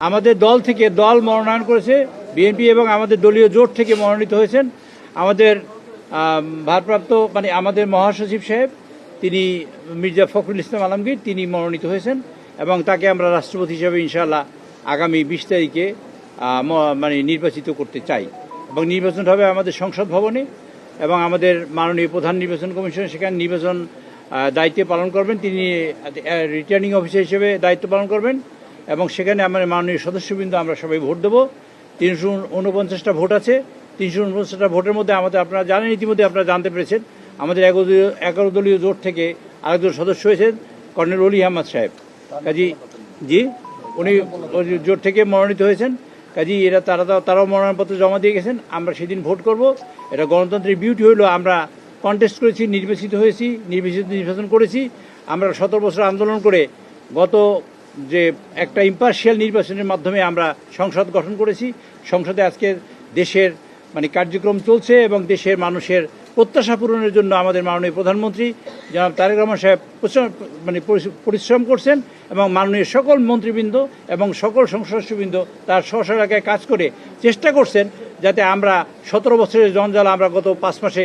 আমাদের দল থেকে দল মনোনয়ন করেছে, বিএনপি এবং আমাদের দলীয় জোট থেকে মনোনীত হয়েছেন আমাদের ভারপ্রাপ্ত আমাদের মহাসচিব সাহেব, তিনি মির্জা ফখরুল ইসলাম আলমগীর, তিনি মনোনীত হয়েছেন এবং তাকে আমরা রাষ্ট্রপতি হিসেবে ইনশাআল্লাহ আগামী 20 তারিখে নির্বাচিত করতে চাই। এবং নির্বাচন হবে আমাদের সংসদ ভবনে এবং আমাদের মাননীয় প্রধান নির্বাচন কমিশন সেখানে নির্বাচন দায়িত্ব পালন করবেন, তিনি রিটার্নিং অফিসার হিসেবে দায়িত্ব পালন করবেন এবং সেখানে আমাদের মাননীয় সদস্যবৃন্দ আমরা সবাই ভোট দেবো। 349টা ভোট আছে। 349টা ভোটের মধ্যে আপনারা জানেন, ইতিমধ্যে আপনারা জানতে পেরেছেন, আমাদের 11 দলীয় জোট থেকে আরেকজন সদস্য হয়েছেন কর্নেল অলি আহমদ সাহেব। কাজী উনি জোট থেকে মনোনীত হয়েছেন। কাজী তারাও মনোনয়নপত্র জমা দিয়ে গেছেন। আমরা সেদিন ভোট করব। এটা গণতন্ত্রের বিউটি হইল আমরা কন্টেস্ট করেছি, নির্বাচন করেছি। আমরা 17 বছর আন্দোলন করে গত যে একটা ইম্পার্শিয়াল নির্বাচনের মাধ্যমে আমরা সংসদ গঠন করেছি। সংসদে আজকে দেশের কার্যক্রম চলছে এবং দেশের মানুষের প্রত্যাশা পূরণের জন্য আমাদের মাননীয় প্রধানমন্ত্রী জনাব তারেক রহমান সাহেব পরিশ্রম করছেন এবং মাননীয় সকল মন্ত্রীবৃন্দ এবং সকল সংসদবৃন্দ তার স্ব এলাকায় কাজ করে চেষ্টা করছেন যাতে আমরা 17 বছরের জঞ্জাল আমরা গত 5 মাসে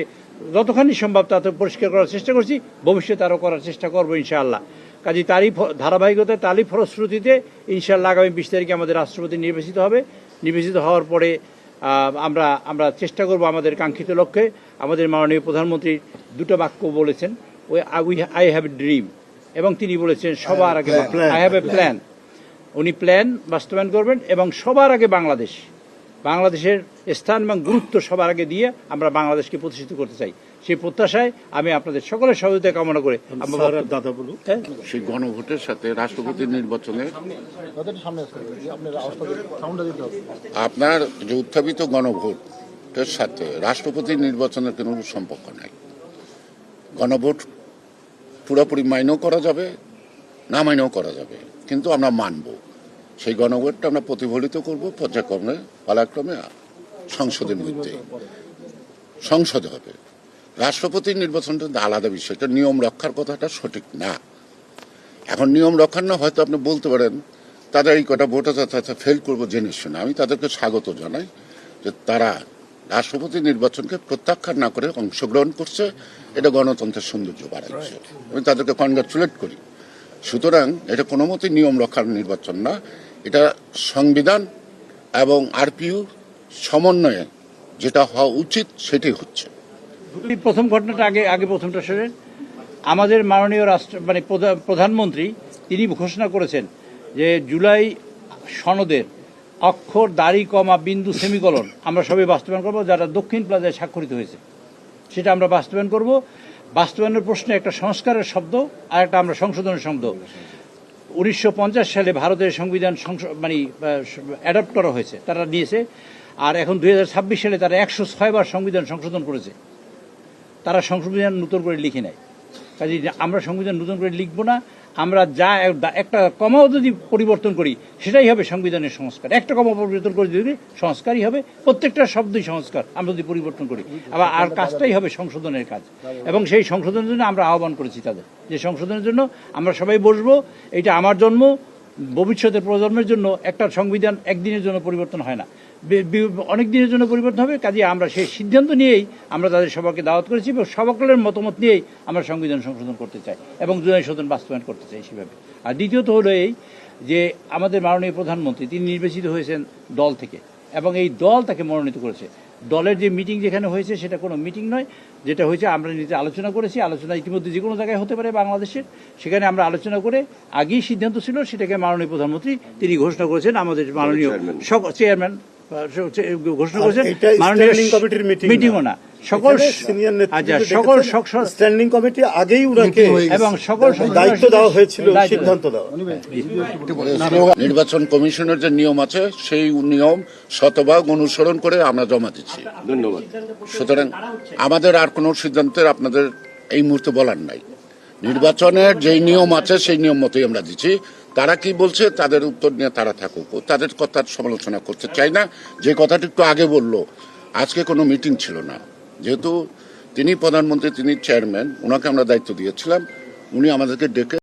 যতখানি সম্ভব তাতে পরিষ্কার করার চেষ্টা করছি, ভবিষ্যতে আরও করার চেষ্টা করবো ইনশাআল্লাহ। কাজে তারই ধারাবাহিকতায় তারই ফলশ্রুতিতে ইনশাআল্লাহ আগামী 20 তারিখে আমাদের রাষ্ট্রপতি নির্বাচিত হবে। নির্বাচিত হওয়ার পরে আমরা চেষ্টা করব আমাদের কাঙ্ক্ষিত লক্ষ্যে। আমাদের মাননীয় প্রধানমন্ত্রী দুটো বাক্য বলেছেন, আই হ্যাভ এ ড্রিম, এবং তিনি বলেছেন সবার আগে আই হ্যাভ এ প্ল্যান। উনি প্ল্যান বাস্তবায়ন করবেন এবং সবার আগে বাংলাদেশের স্থান এবং গুরুত্ব সবার আগে দিয়ে আমরা বাংলাদেশকে প্রতিষ্ঠিত করতে চাই। সেই প্রত্যাশায় আমি আপনাদের সকলের সহযোগিতা কামনা করে সেই গণভোটের সাথে রাষ্ট্রপতি নির্বাচনের আপনার যে উত্থাপিত গণভোটের সাথে রাষ্ট্রপতি নির্বাচনের কোনো সম্পর্ক নাই। গণভোট পুরোপুরি মাইনেও করা যাবে, না মাইনেও করা যাবে, কিন্তু আমরা মানব। সেই গণভোটটা আমরা প্রতিফলিত করব পর্যায়ক্রমে, পালাক্রমে সংসদের মধ্যে সংসদে হবে। রাষ্ট্রপতি নির্বাচনটা আলাদা বিষয়, এটা নিয়ম রক্ষার কথাটা সঠিক না। এখন নিয়ম রক্ষার না হয়তো আপনি বলতে পারেন তাদের এই কটা ভোট আছে ফেল করবো জেনে শুনে। আমি তাদেরকে স্বাগত জানাই যে তারা রাষ্ট্রপতি নির্বাচনকে প্রত্যাখ্যান না করে অংশগ্রহণ করছে, এটা গণতন্ত্রের সৌন্দর্য বাড়াচ্ছে। আমি তাদেরকে কনগ্রাচুলেট করি। সুতরাং এটা কোনো মতেই নিয়ম রক্ষার নির্বাচন না, এটা সংবিধান এবং আরপিইউ সমন্বয়ে যেটা হওয়া উচিত সেটাই হচ্ছে। প্রথম ঘটনাটা আগে প্রথমটা শুনেন। আমাদের মাননীয় প্রধানমন্ত্রী তিনি ঘোষণা করেছেন যে জুলাই সনদের অক্ষর, দাড়ি, কমা, বিন্দু, সেমিকলন আমরা সবাই বাস্তবায়ন করবো, যারা দক্ষিণ প্লাজায় স্বাক্ষরিত হয়েছে সেটা আমরা বাস্তবায়ন করব। বাস্তবায়নের প্রশ্নে একটা সংস্কারের শব্দ আর একটা আমরা সংশোধনের শব্দ। 1950 সালে ভারতের সংবিধান অ্যাডপ্ট করা হয়েছে, তারা নিয়েছে। আর এখন 2026 সালে তারা 106 বার সংবিধান সংশোধন করেছে। তারা সংবিধান নতুন করে লিখে নেয়। কাজে আমরা সংবিধান নতুন করে লিখবো না। আমরা যা একটা কমাও যদি পরিবর্তন করি সেটাই হবে সংবিধানের সংস্কার। একটা কমা পরিবর্তন করে যদি সংস্কারই হবে, প্রত্যেকটা শব্দই সংস্কার আমরা যদি পরিবর্তন করি। আবার আর কাজটাই হবে সংশোধনের কাজ, এবং সেই সংশোধনের জন্য আমরা আহ্বান করেছি তাদের, যে সংশোধনের জন্য আমরা সবাই বসবো। এটা আমার জন্ম, ভবিষ্যতের প্রজন্মের জন্য একটা সংবিধান একদিনের জন্য পরিবর্তন হয় না, অনেক দিনের জন্য পরিবর্তন হবে। কাজে আমরা সেই সিদ্ধান্ত নিয়েই আমরা তাদের সবাইকে দাওয়াত করেছি এবং সকলের মতামত নিয়েই আমরা সংবিধান সংশোধন করতে চাই এবং জুলাই সদন বাস্তবায়ন করতে চাই সেভাবে। আর দ্বিতীয়ত হলো এই যে আমাদের মাননীয় প্রধানমন্ত্রী তিনি নির্বাচিত হয়েছেন দল থেকে এবং এই দল তাকে মনোনীত করেছে। দলের যে মিটিং যেখানে হয়েছে সেটা কোনো মিটিং নয়, যেটা হয়েছে আমরা নিজে আলোচনা করেছি। আলোচনা ইতিমধ্যে যে কোনো জায়গায় হতে পারে বাংলাদেশের, সেখানে আমরা আলোচনা করে আগেই সিদ্ধান্ত ছিল সেটাকে মাননীয় প্রধানমন্ত্রী তিনি ঘোষণা করেছেন। আমাদের মাননীয় চেয়ারম্যান ঘোষণা করেছেন, মিটিংও না, সকল স্ট্যান্ডিং কমিটি আগেই এবং সকল দায়িত্ব দেওয়া হয়েছিল, সিদ্ধান্ত দেওয়া। নির্বাচন কমিশনের যে নিয়ম আছে সেই নিয়ম শতভাগ অনুসরণ করে আমরা জমা দিচ্ছি। ধন্যবাদ। সুতরাং আমাদের আর কোনো সিদ্ধান্তের আপনাদের এই মুহূর্তে বলার নাই। নির্বাচনের যেই নিয়ম আছে সেই নিয়ম মতোই আমরা দিচ্ছি। তারা কি বলছে তাদের উত্তর নিয়ে তারা থাকুক, তাদের কথার সমালোচনা করতে চাই না। যে কথাটি একটু আগে বললো, আজকে কোনো মিটিং ছিল না, যেহেতু তিনি প্রধানমন্ত্রী, তিনি চেয়ারম্যান, ওনাকে আমরা দায়িত্ব দিয়েছিলাম, উনি আমাদেরকে ডেকে